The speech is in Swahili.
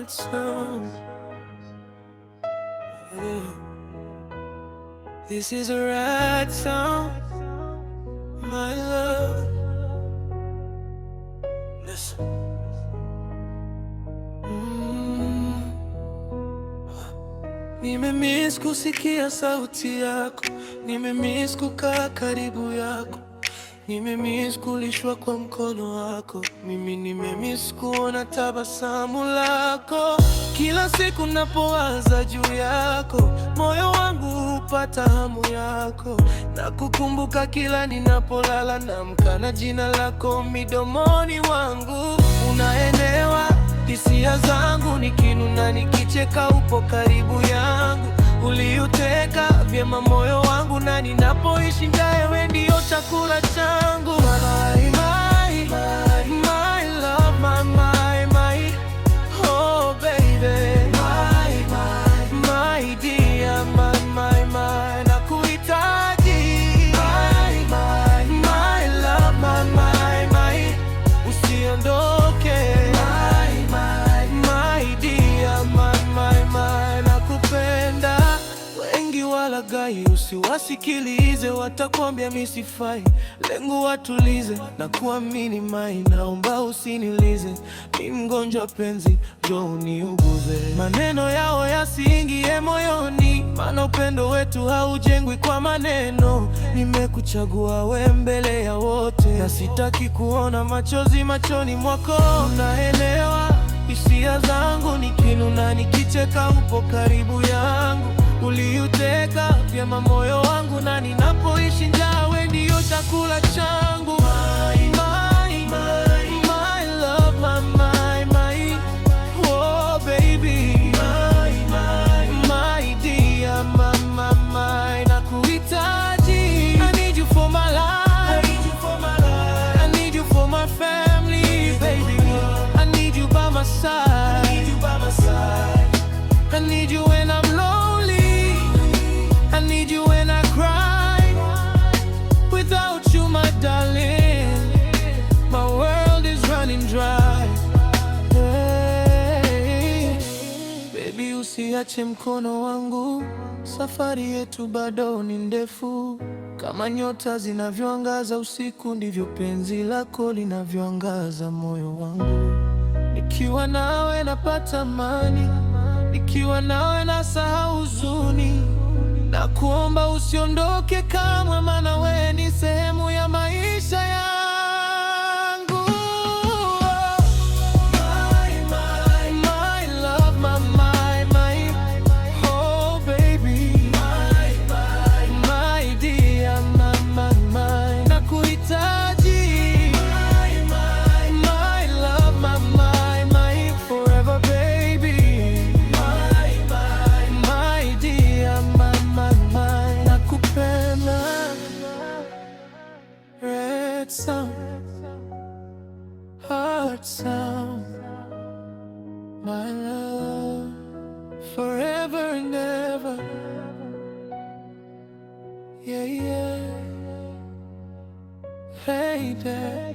heart sounds. Yeah. This is a right sound, my love. Listen. Nimemiss kusikia sauti yako, nimemiss kukaa karibu yako, nimemiss kulishwa kwa mkono wako, mimi nimemiss kuona tabasamu lako. Kila siku napowaza juu yako, moyo wangu hupata hamu yako, na kukumbuka kila ninapolala, naamka na jina lako midomoni wangu. Unaelewa hisia zangu, nikinuna nikicheka, upo karibu yangu. Uliuteka vyema moyo wangu, na ninapoishi njaa, wewe ndio chakula changu. My, my, my, my love, my, oh baby, my dear, my, nakuhitaji. My love, my, usiondoke. My dear, my, nakupenda. Wengi walaghai, usiwasikilize, watakwambia mimi sifai. Lengo watulize na kuamini mai, naomba usinilize, mimi mgonjwa penzi, njoo uniuguze. Maneno yao yasiingie moyoni, maana upendo wetu haujengwi kwa maneno. Nimekuchagua we mbele ya wote, na sitaki kuona machozi machoni mwako. Unaelewa hisia zangu, nikinuna nikicheka, upo karibu yangu. Uliuteka vyema moyo wangu, na ninapoishi njaa, wewe ndio chakula changu. My love, my, oh baby, my dear, my, nakuhitaji. I need you for my life, I need you for my family, baby. I need you by my side, I need you when I'm lonely, I need you when I cry. Without you, my darling, my world is running dry. Hey, baby, usiache mkono wangu, safari yetu bado ni ndefu. Kama nyota zinavyoangaza usiku, ndivyo penzi lako linavyoangaza moyo wangu. Nikiwa nawe napata amani, nikiwa nawe nasahau huzuni. Na kuomba usiondoke kamwe, maana wewe ni sehemu ya maisha yangu. My love, my, oh baby, my dear, my, nakuhitaji. My love, my, forever baby, my dear, my, nakupenda. Red sound, heart sound, my love, forever and ever. Yeah, yeah. Hey there.